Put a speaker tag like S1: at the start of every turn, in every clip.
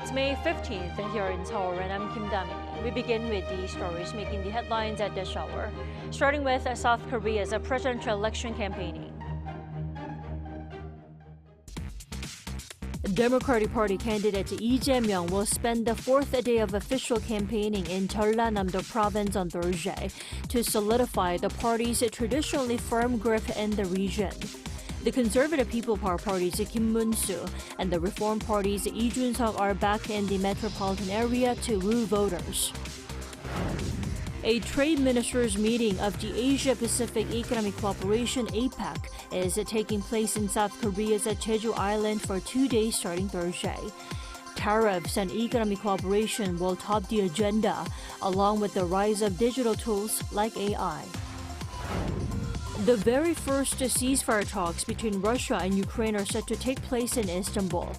S1: It's May 15th here in Seoul, and I'm Kim Damini. We begin with the stories making the headlines at this hour, starting with South Korea's presidential election campaigning. Democratic Party candidate Lee Jae-myung will spend the fourth day of official campaigning in Jeollanam-do province on Thursday to solidify the party's traditionally firm grip in the region. The Conservative People Power Party's Kim Moon-soo and the Reform Party's Lee Jun-seok are back in the metropolitan area to woo voters. A trade ministers meeting of the Asia-Pacific Economic Cooperation APEC is taking place in South Korea's Jeju Island for 2 days starting Thursday. Tariffs and economic cooperation will top the agenda, along with the rise of digital tools like AI. The very first ceasefire talks between Russia and Ukraine are set to take place in Istanbul,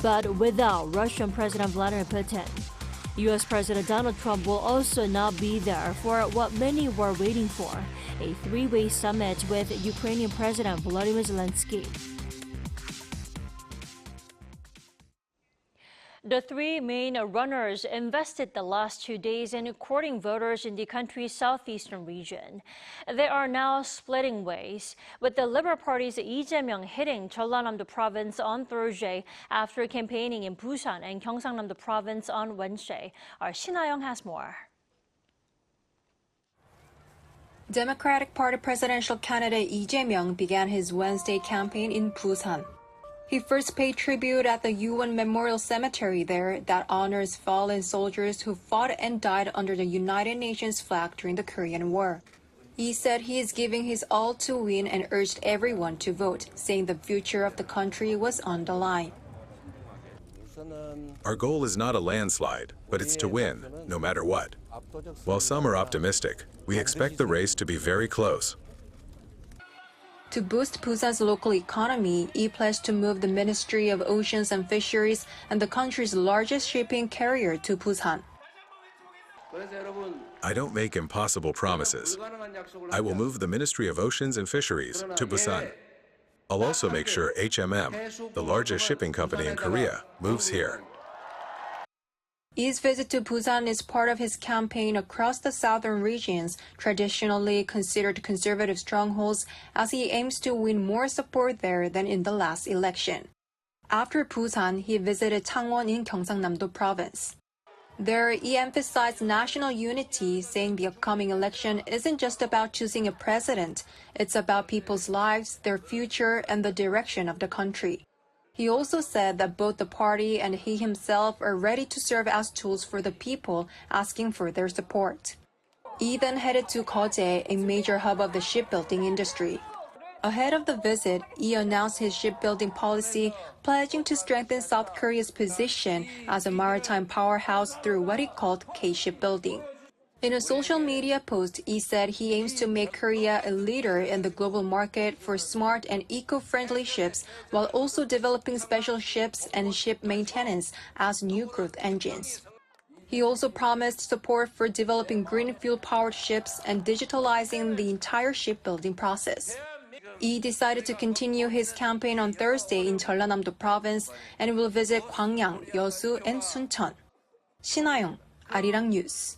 S1: but without Russian President Vladimir Putin. U.S. President Donald Trump will also not be there for what many were waiting for, a three-way summit with Ukrainian President Volodymyr Zelenskyy. The three main runners invested the last 2 days in courting voters in the country's southeastern region. They are now splitting ways, with the Liberal Party's Lee Jae-myung hitting Jeollanam-do province on Thursday after campaigning in Busan and Gyeongsang-do province on Wednesday. Our Shin-Young has more.
S2: Democratic Party presidential candidate Lee Jae-myung began his Wednesday campaign in Busan. He first paid tribute at the UN Memorial Cemetery there that honors fallen soldiers who fought and died under the United Nations flag during the Korean War. He said he is giving his all to win and urged everyone to vote, saying the future of the country was on the line.
S3: Our goal is not a landslide, but it's to win, no matter what. While some are optimistic, we expect the race to be very close.
S2: To boost Busan's local economy, Lee pledged to move the Ministry of Oceans and Fisheries and the country's largest shipping carrier to Busan.
S3: I don't make impossible promises. I will move the Ministry of Oceans and Fisheries to Busan. I'll also make sure HMM, the largest shipping company in Korea, moves here.
S2: Lee's visit to Busan is part of his campaign across the southern regions, traditionally considered conservative strongholds, as he aims to win more support there than in the last election. After Busan, he visited Changwon in Gyeongsang-do province. There, he emphasized national unity, saying the upcoming election isn't just about choosing a president, it's about people's lives, their future, and the direction of the country. He also said that both the party and he himself are ready to serve as tools for the people, asking for their support. Lee then headed to Gyeongsang, a major hub of the shipbuilding industry. Ahead of the visit, Lee announced his shipbuilding policy, pledging to strengthen South Korea's position as a maritime powerhouse through what he called K-shipbuilding. In a social media post, Lee said he aims to make Korea a leader in the global market for smart and eco-friendly ships, while also developing special ships and ship maintenance as new growth engines. He also promised support for developing green fuel-powered ships and digitalizing the entire shipbuilding process. Lee decided to continue his campaign on Thursday in Jeollanam-do province and will visit Gwangyang, Yeosu, and Suncheon. Shin-Young, Arirang News.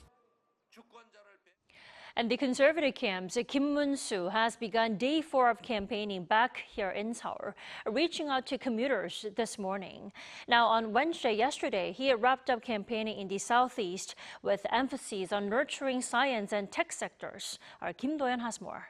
S1: And the conservative camp's Kim Moon-soo has begun day 4 of campaigning back here in Seoul, reaching out to commuters this morning. Now, on Wednesday yesterday, he wrapped up campaigning in the southeast with emphasis on nurturing science and tech sectors. Our Kim Do-yeon has more.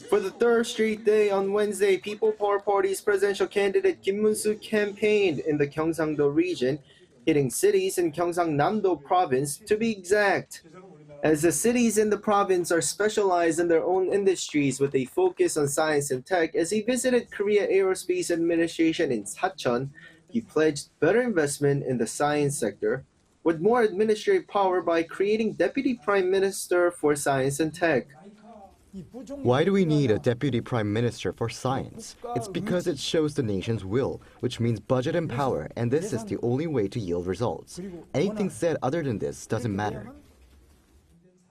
S4: For the third straight day on Wednesday, People Power Party's presidential candidate Kim Moon-soo campaigned in the Gyeongsang-do region, hitting cities in Gyeongsang-do province to be exact. As the cities in the province are specialized in their own industries with a focus on science and tech, as he visited Korea Aerospace Administration in Sacheon, he pledged better investment in the science sector with more administrative power by creating Deputy Prime Minister for Science and Tech.
S5: Why do we need a deputy prime minister for science? It's because it shows the nation's will, which means budget and power, and this is the only way to yield results. Anything said other than this doesn't matter.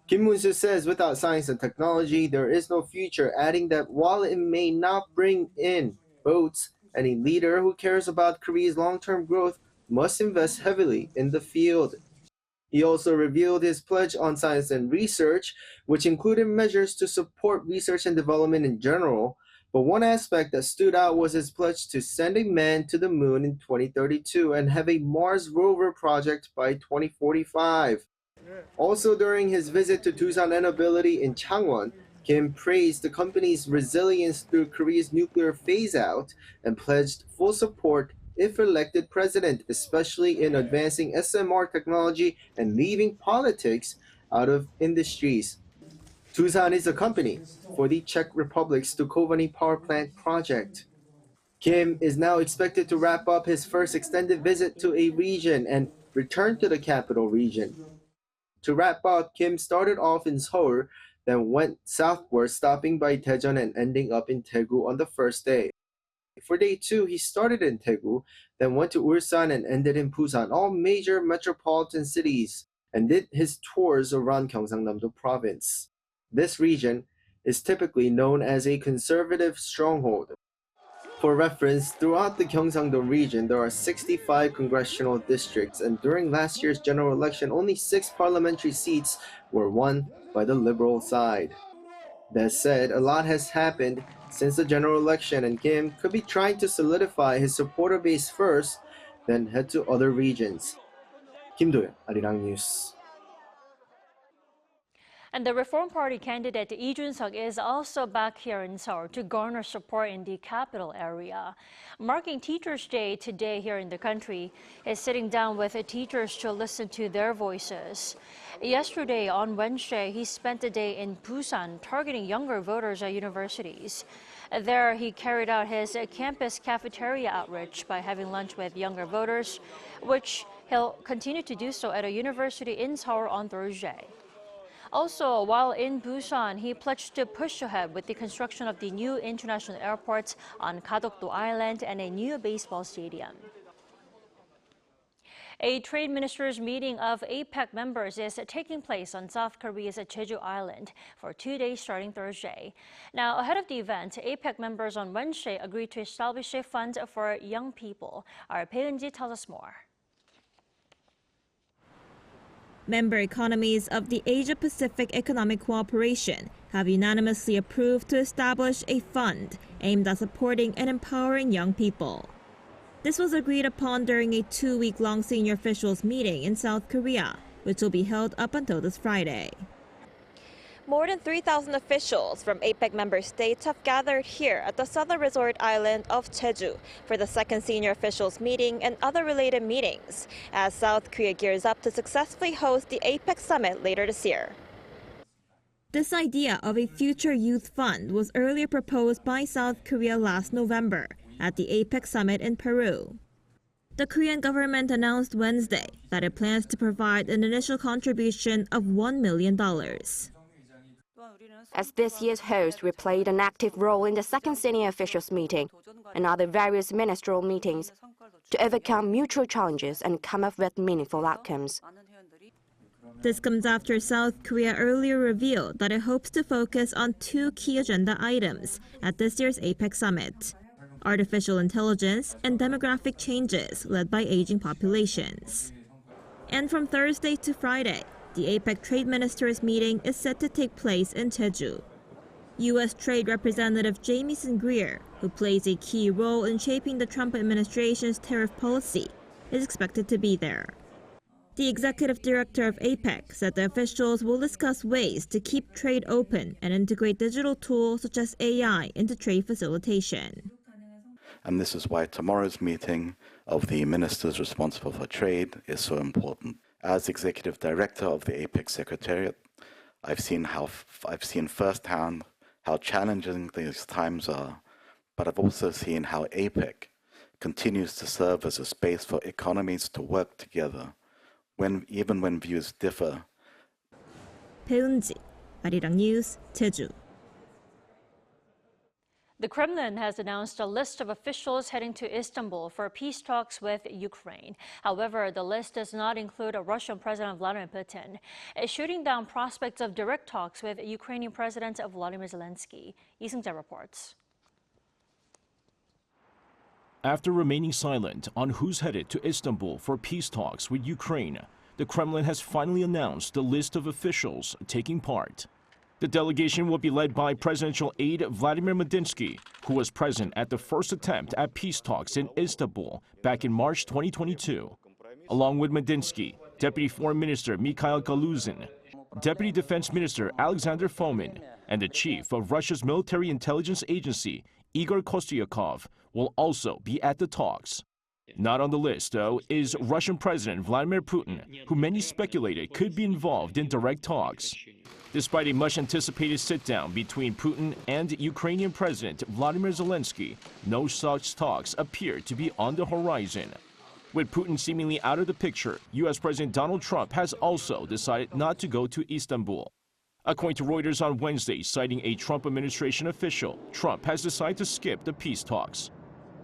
S4: Kim Moon-soo says without science and technology, there is no future, adding that while it may not bring in votes, Any leader who cares about Korea's long-term growth must invest heavily in the field. He also revealed his pledge on science and research, which included measures to support research and development in general. But one aspect that stood out was his pledge to send a man to the moon in 2032 and have a Mars rover project by 2045. Also during his visit to Doosan and ability in Changwon, Kim praised the company's resilience through Korea's nuclear phase-out and pledged full support if elected president, especially in advancing SMR technology and leaving politics out of industries. Doosan is a company for the Czech Republic's Dukovany power plant project. Kim is now expected to wrap up his first extended visit to a region and return to the capital region. To wrap up, Kim started off in Seoul, then went southward, stopping by Daejeon and ending up in Daegu on the first day. For day 2, he started in Daegu, then went to Ulsan and ended in Busan, all major metropolitan cities, and did his tours around Gyeongsang-do province. This region is typically known as a conservative stronghold. For reference, throughout the Gyeongsang-do region, there are 65 congressional districts, and during last year's general election, only 6 parliamentary seats were won by the liberal side. That said, a lot has happened since the general election, and Kim could be trying to solidify his supporter base first, then head to other regions. Kim Do-yeon, Arirang News.
S1: And the Reform Party candidate Lee Jun-suk is also back here in Seoul to garner support in the capital area. Marking Teachers' Day today here in the country, is sitting down with the teachers to listen to their voices. Yesterday, on Wednesday, he spent the day in Busan targeting younger voters at universities. There, he carried out his campus cafeteria outreach by having lunch with younger voters, which he'll continue to do so at a university in Seoul on Thursday. Also, while in Busan, he pledged to push ahead with the construction of the new international airports on Jeju Island and a new baseball stadium. A trade ministers' meeting of APEC members is taking place on South Korea's Jeju Island for 2 days starting Thursday. Now, ahead of the event, APEC members on Wednesday agreed to establish a fund for young people. Our Bae-eun-ji tells us more.
S6: Member economies of the Asia-Pacific Economic Cooperation have unanimously approved to establish a fund aimed at supporting and empowering young people. This was agreed upon during a 2-week-long senior officials meeting in South Korea, which will be held up until this Friday. More than 3,000 officials from APEC member states have gathered here at the southern resort island of Jeju for the second senior officials meeting and other related meetings, as South Korea gears up to successfully host the APEC summit later this year. This idea of a future youth fund was earlier proposed by South Korea last November at the APEC summit in Peru. The Korean government announced Wednesday that it plans to provide an initial contribution of $1 million.
S7: As this year's host, we played an active role in the second senior officials meeting and other various ministerial meetings to overcome mutual challenges and come up with meaningful outcomes.
S6: This comes after South Korea earlier revealed that it hopes to focus on 2 key agenda items at this year's APEC summit: artificial intelligence and demographic changes led by aging populations. And from Thursday to Friday, the APEC Trade Ministers meeting is set to take place in Jeju. U.S. Trade Representative Jamieson Greer, who plays a key role in shaping the Trump administration's tariff policy, is expected to be there. The executive director of APEC said the officials will discuss ways to keep trade open and integrate digital tools such as AI into trade facilitation.
S8: And this is why tomorrow's meeting of the ministers responsible for trade is so important. As executive director of the APEC Secretariat, I've seen firsthand how challenging these times are, but I've also seen how APEC continues to serve as a space for economies to work together, even when views differ.
S6: Bae-eun-ji, Arirang News, Jeju.
S1: The Kremlin has announced a list of officials heading to Istanbul for peace talks with Ukraine. However, the list does not include Russian President Vladimir Putin, shooting down prospects of direct talks with Ukrainian President Volodymyr Zelenskyy. Lee Seung-jae reports.
S9: After remaining silent on who's headed to Istanbul for peace talks with Ukraine, the Kremlin has finally announced the list of officials taking part. The delegation will be led by presidential aide Vladimir Medinsky, who was present at the first attempt at peace talks in Istanbul back in March 2022. Along with Medinsky, Deputy Foreign Minister Mikhail Galuzin, Deputy Defense Minister Alexander Fomin, and the chief of Russia's military intelligence agency, Igor Kostyakov, will also be at the talks. Not on the list, though, is Russian President Vladimir Putin, who many speculated could be involved in direct talks. Despite a much-anticipated sit-down between Putin and Ukrainian President Vladimir Zelenskyy, no such talks appear to be on the horizon. With Putin seemingly out of the picture, U.S. President Donald Trump has also decided not to go to Istanbul. According to Reuters on Wednesday, citing a Trump administration official, Trump has decided to skip the peace talks.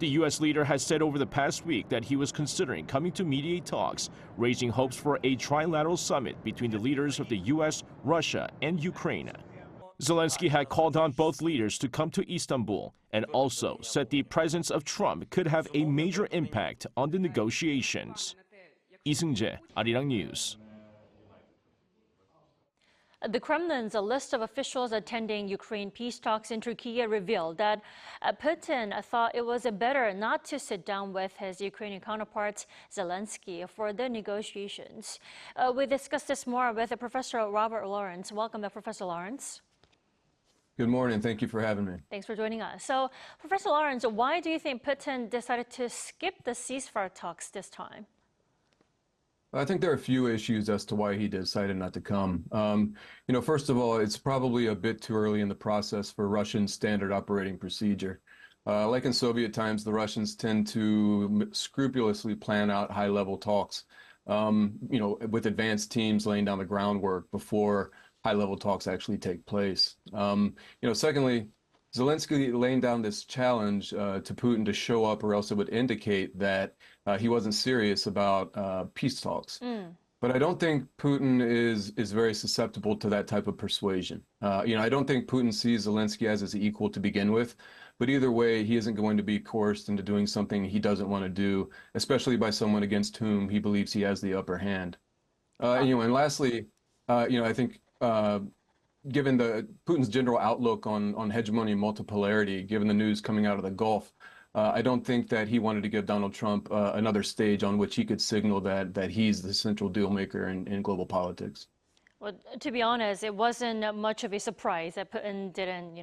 S9: The U.S. leader has said over the past week that he was considering coming to mediate talks, raising hopes for a trilateral summit between the leaders of the U.S., Russia, and Ukraine. Zelenskyy had called on both leaders to come to Istanbul and also said the presence of Trump could have a major impact on the negotiations. 이승재, Arirang News.
S1: The Kremlin's list of officials attending Ukraine peace talks in Turkey revealed that Putin thought it was better not to sit down with his Ukrainian counterpart Zelenskyy for the negotiations. We discussed this more with Professor Robert Lawrence. Welcome, Professor Lawrence.
S10: Good morning. Thank you for having me.
S1: Thanks for joining us. So, Professor Lawrence, why do you think Putin decided to skip the ceasefire talks this time?
S10: I think there are a few issues as to why he decided not to come. First of all, it's probably a bit too early in the process for Russian standard operating procedure. Like in Soviet times, the Russians tend to scrupulously plan out high-level talks, with advanced teams laying down the groundwork before high-level talks actually take place. Secondly, Zelenskyy laying down this challenge to Putin to show up, or else it would indicate that he wasn't serious about peace talks. But I don't think Putin is very susceptible to that type of persuasion. I don't think Putin sees Zelenskyy as his equal to begin with. But either way, he isn't going to be coerced into doing something he doesn't want to do, especially by someone against whom he believes he has the upper hand. And lastly, I think given Putin's general outlook on hegemony and multipolarity, given the news coming out of the Gulf, I don't think that he wanted to give Donald Trump another stage on which he could signal that he's the central deal maker in global politics.
S1: Well, to be honest, it wasn't much of a surprise that Putin didn't,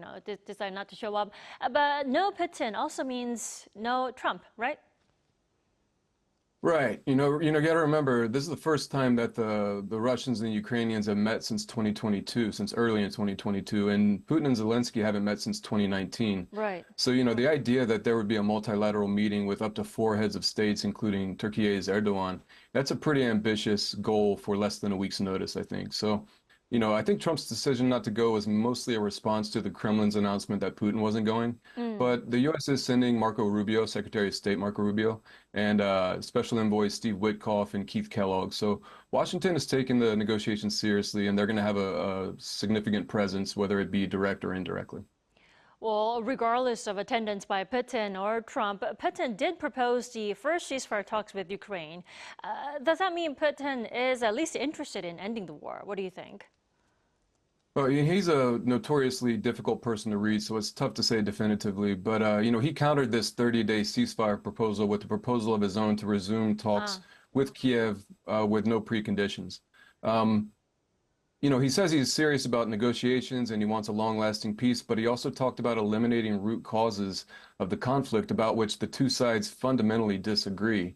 S1: decide not to show up. But no Putin also means no Trump, right?
S10: Right. You got to remember, this is the first time that the Russians and the Ukrainians have met since 2022, since early in 2022, and Putin and Zelenskyy haven't met since 2019.
S1: Right.
S10: So, the idea that there would be a multilateral meeting with up to 4 heads of states, including Turkey's Erdogan, that's a pretty ambitious goal for less than a week's notice, I think. So, I think Trump's decision not to go was mostly a response to the Kremlin's announcement that Putin wasn't going. But the U.S. is sending Marco Rubio, Secretary of State Marco Rubio, and Special Envoy Steve Witkoff and Keith Kellogg. So Washington is taking the negotiations seriously, and they're going to have a significant presence, whether it be direct or indirectly.
S1: Well, regardless of attendance by Putin or Trump, Putin did propose the first ceasefire talks with Ukraine. Does that mean Putin is at least interested in ending the war? What do you think?
S10: Well, he's a notoriously difficult person to read, so it's tough to say definitively. But, he countered this 30-day ceasefire proposal with a proposal of his own to resume talks with Kiev with no preconditions. He says he's serious about negotiations and he wants a long-lasting peace, but he also talked about eliminating root causes of the conflict about which the two sides fundamentally disagree.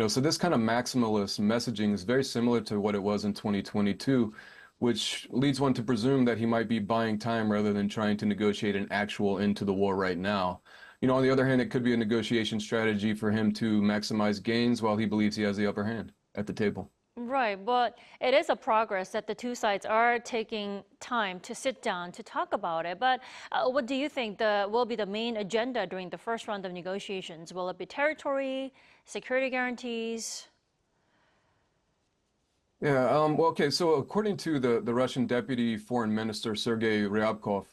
S10: So this kind of maximalist messaging is very similar to what it was in 2022, which leads one to presume that he might be buying time rather than trying to negotiate an actual end to the war right now. On the other hand, it could be a negotiation strategy for him to maximize gains while he believes he has the upper hand at the table.
S1: Right, but it is a progress that the two sides are taking time to sit down to talk about it. But what do you think will be the main agenda during the first round of negotiations? Will it be territory, security guarantees?
S10: Yeah, okay, so according to the Russian Deputy Foreign Minister, Sergei Ryabkov,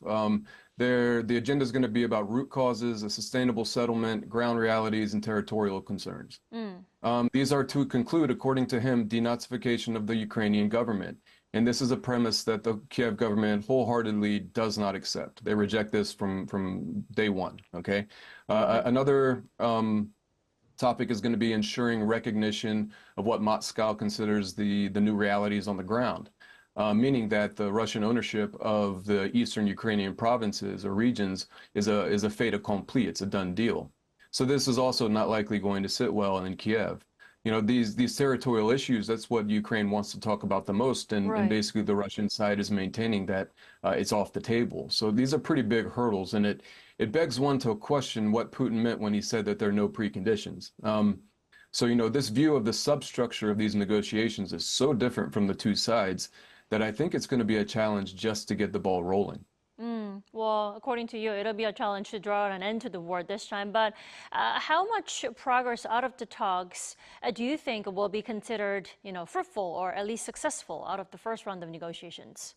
S10: The agenda is going to be about root causes, a sustainable settlement, ground realities, and territorial concerns. These are to conclude, according to him, denazification of the Ukrainian government. And this is a premise that the Kiev government wholeheartedly does not accept. They reject this from day one, okay? Another topic is going to be ensuring recognition of what Moscow considers the new realities on the ground. Meaning that the Russian ownership of the eastern Ukrainian provinces or regions is a fait accompli. It's a done deal. So this is also not likely going to sit well in Kiev. You know, these territorial issues, that's what Ukraine wants to talk about the most, and basically the Russian side is maintaining that it's off the table. So these are pretty big hurdles, and it begs one to question what Putin meant when he said that there are no preconditions. So, you know, this view of the substructure of these negotiations is so different from the two sides that I think it's going to be a challenge just to get the ball rolling.
S1: Well, according to you, it'll be a challenge to draw an end to the war this time. But how much progress out of the talks do you think will be considered, you know, fruitful or at least successful out of the first round of negotiations?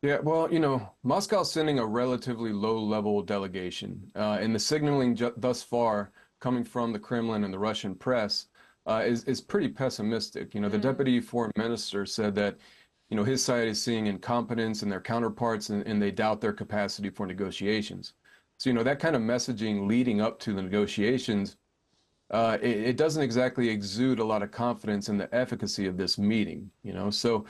S10: Yeah, well, you know, Moscow's sending a relatively low-level delegation, and the signaling thus far coming from the Kremlin and the Russian press is pretty pessimistic. You know, the deputy foreign minister said that, you know, his side is seeing incompetence in their counterparts and they doubt their capacity for negotiations. So, you know, that kind of messaging leading up to the negotiations, it doesn't exactly exude a lot of confidence in the efficacy of this meeting, you know. So,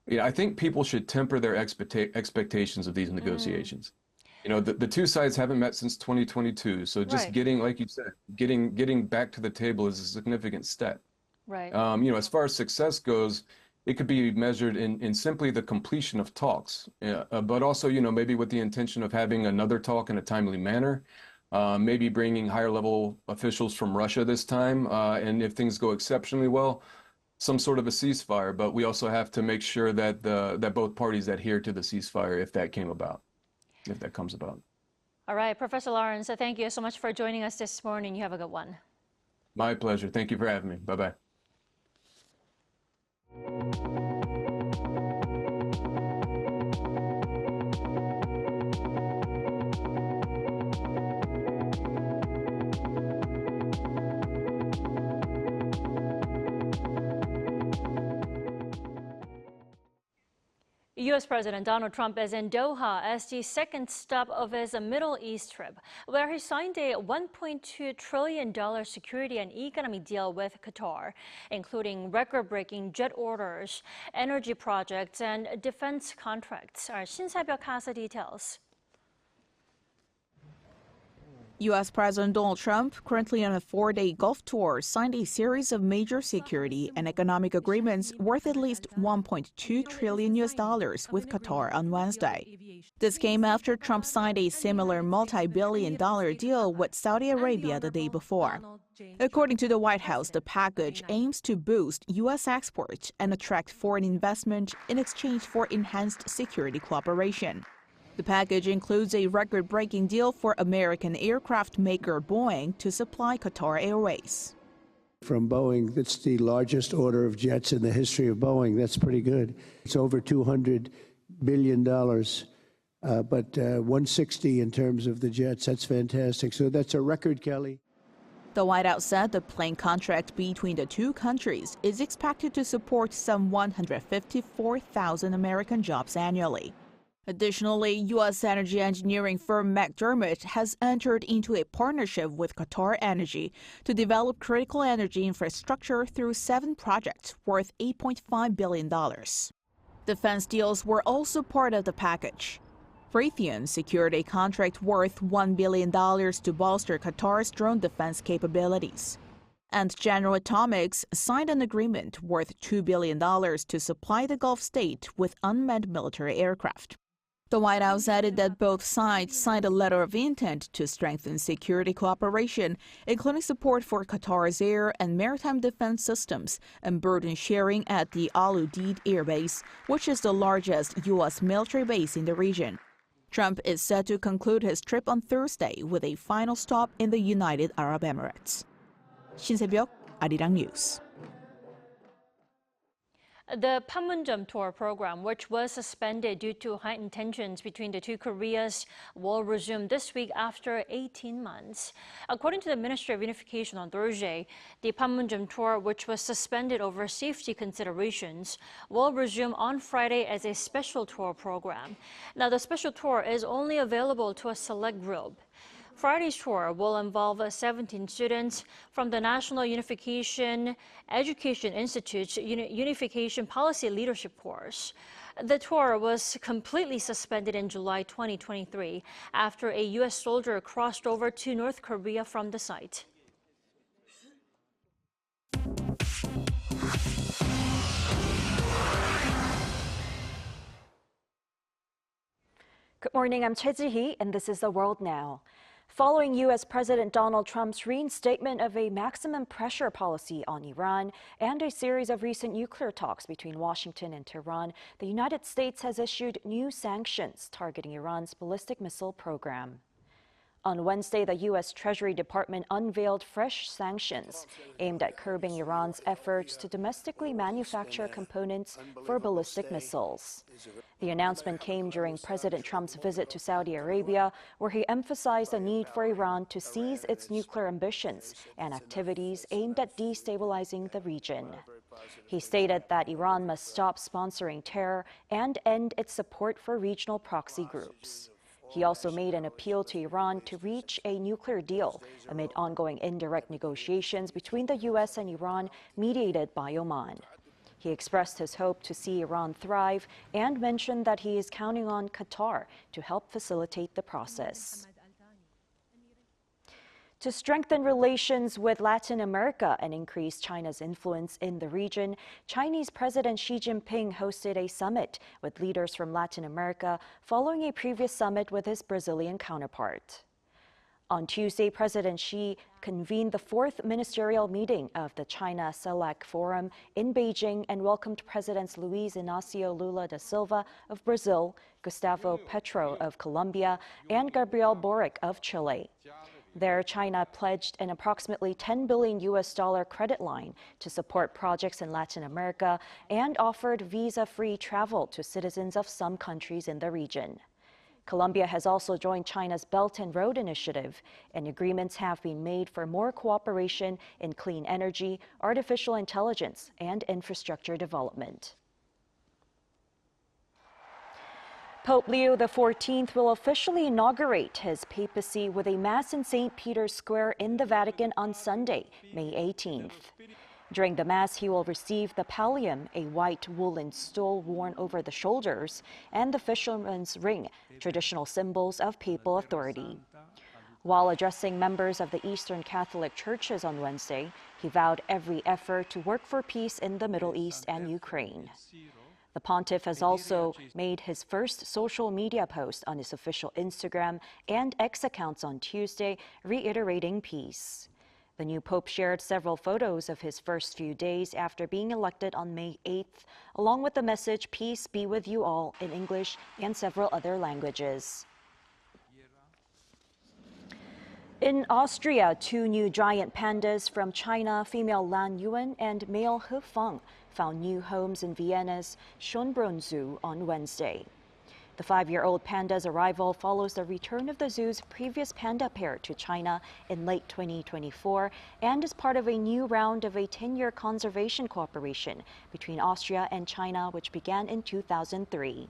S10: yeah, I think people should temper their expectations of these negotiations. You know, the two sides haven't met since 2022, so just getting, like you said, getting back to the table is a significant step.
S1: Right.
S10: You know, as far as success goes, it could be measured in simply the completion of talks, but also, you know, maybe with the intention of having another talk in a timely manner, maybe bringing higher level officials from Russia this time, and if things go exceptionally well, some sort of a ceasefire. But we also have to make sure that that both parties adhere to the ceasefire if that comes about.
S1: All right, Professor Lawrence, thank you so much for joining us this morning. You have a good one.
S10: My pleasure. Thank you for having me. Bye-bye.
S1: U.S. President Donald Trump is in Doha as the second stop of his Middle East trip, where he signed a $1.2 trillion security and economy deal with Qatar, including record-breaking jet orders, energy projects, and defense contracts. Our Shin Se-byuk has the details.
S11: U.S. President Donald Trump, currently on a 4-day Gulf tour, signed a series of major security and economic agreements worth at least $1.2 trillion with Qatar on Wednesday. This came after Trump signed a similar multi-billion-dollar deal with Saudi Arabia the day before. According to the White House, the package aims to boost U.S. exports and attract foreign investment in exchange for enhanced security cooperation. The package includes a record-breaking deal for American aircraft maker Boeing to supply Qatar Airways.
S12: From Boeing, that's the largest order of jets in the history of Boeing. That's pretty good. It's over $200 billion, but 160 in terms of the jets. That's fantastic. So that's a record, Kelly.
S11: The White House said the plane contract between the two countries is expected to support some 154,000 American jobs annually. Additionally, U.S. energy engineering firm McDermott has entered into a partnership with Qatar Energy to develop critical energy infrastructure through 7 projects worth $8.5 billion. Defense deals were also part of the package. Raytheon secured a contract worth $1 billion to bolster Qatar's drone defense capabilities. And General Atomics signed an agreement worth $2 billion to supply the Gulf state with unmanned military aircraft. The White House added that both sides signed a letter of intent to strengthen security cooperation, including support for Qatar's air and maritime defense systems and burden sharing at the Al Udeid Air Base, which is the largest U.S. military base in the region. Trump is set to conclude his trip on Thursday with a final stop in the United Arab Emirates. Shin Se-byuk, Arirang News.
S1: The Panmunjom tour program, which was suspended due to heightened tensions between the two Koreas, will resume this week after 18 months. According to the Ministry of Unification on Thursday, the Panmunjom tour, which was suspended over safety considerations, will resume on Friday as a special tour program. Now, the special tour is only available to a select group. Friday's tour will involve 17 students from the National Unification Education Institute's Unification Policy Leadership course. The tour was completely suspended in July 2023 after a U.S. soldier crossed over to North Korea from the site.
S13: Good morning, I'm Choi Ji-hee, and this is The World Now. Following U.S. President Donald Trump's reinstatement of a maximum pressure policy on Iran and a series of recent nuclear talks between Washington and Tehran, the United States has issued new sanctions targeting Iran's ballistic missile program. On Wednesday, the U.S. Treasury Department unveiled fresh sanctions aimed at curbing Iran's efforts to domestically manufacture components for ballistic missiles. The announcement came during President Trump's visit to Saudi Arabia, where he emphasized the need for Iran to cease its nuclear ambitions and activities aimed at destabilizing the region. He stated that Iran must stop sponsoring terror and end its support for regional proxy groups. He also made an appeal to Iran to reach a nuclear deal amid ongoing indirect negotiations between the U.S. and Iran mediated by Oman. He expressed his hope to see Iran thrive and mentioned that he is counting on Qatar to help facilitate the process. To strengthen relations with Latin America and increase China's influence in the region, Chinese President Xi Jinping hosted a summit with leaders from Latin America following a previous summit with his Brazilian counterpart. On Tuesday, President Xi convened the fourth ministerial meeting of the China CELAC Forum in Beijing and welcomed Presidents Luiz Inácio Lula da Silva of Brazil, Gustavo Petro of Colombia, and Gabriel Boric of Chile. There, China pledged an approximately $10 billion credit line to support projects in Latin America and offered visa-free travel to citizens of some countries in the region. Colombia has also joined China's Belt and Road Initiative, and agreements have been made for more cooperation in clean energy, artificial intelligence, and infrastructure development. Pope Leo XIV will officially inaugurate his papacy with a Mass in St. Peter's Square in the Vatican on Sunday, May 18th. During the Mass, he will receive the pallium, a white woolen stole worn over the shoulders, and the fisherman's ring, traditional symbols of papal authority. While addressing members of the Eastern Catholic Churches on Wednesday, he vowed every effort to work for peace in the Middle East and Ukraine. The pontiff has also made his first social media post on his official Instagram and X accounts on Tuesday, reiterating peace. The new pope shared several photos of his first few days after being elected on May 8th, along with the message, "Peace be with you all," in English and several other languages. In Austria, two new giant pandas from China, female Lan Yuan and male He Feng, found new homes in Vienna's Schönbrunn Zoo on Wednesday. The 5-year-old panda's arrival follows the return of the zoo's previous panda pair to China in late 2024 and is part of a new round of a 10-year conservation cooperation between Austria and China, which began in 2003.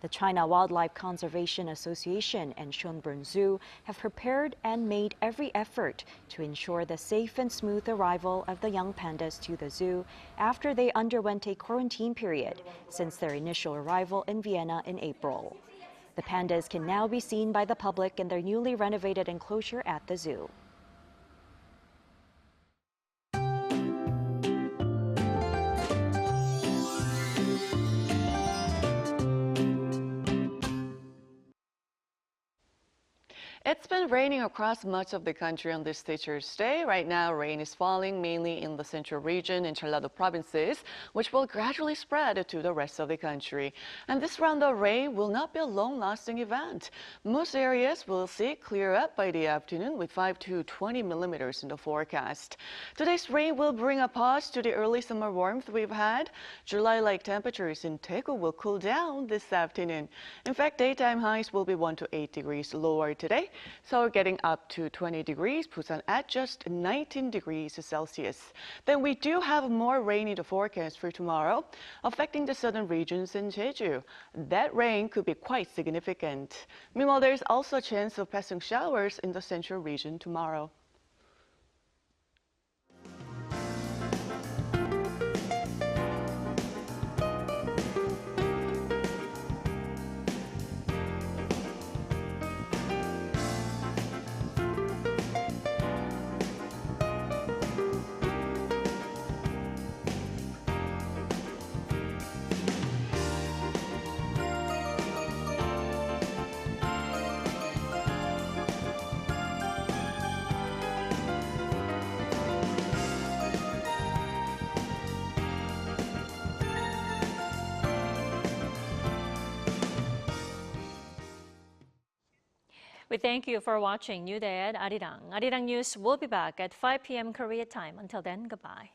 S13: The China Wildlife Conservation Association and Schönbrunn Zoo have prepared and made every effort to ensure the safe and smooth arrival of the young pandas to the zoo after they underwent a quarantine period since their initial arrival in Vienna in April. The pandas can now be seen by the public in their newly renovated enclosure at the zoo.
S14: It's been raining across much of the country on this Teacher's Day. Right now, rain is falling mainly in the central region and Jeollado provinces, which will gradually spread to the rest of the country. And this round of rain will not be a long-lasting event. Most areas will see it clear up by the afternoon with 5 to 20 millimeters in the forecast. Today's rain will bring a pause to the early summer warmth we've had. July-like temperatures in Daegu will cool down this afternoon. In fact, daytime highs will be 1 to 8 degrees lower today. So we're getting up to 20 degrees, Busan at just 19 degrees Celsius. Then we do have more rain in the forecast for tomorrow, affecting the southern regions in Jeju. That rain could be quite significant. Meanwhile, there's also a chance of passing showers in the central region tomorrow.
S1: We thank you for watching New Day at Arirang. Arirang News will be back at 5 p.m. Korea time. Until then, goodbye.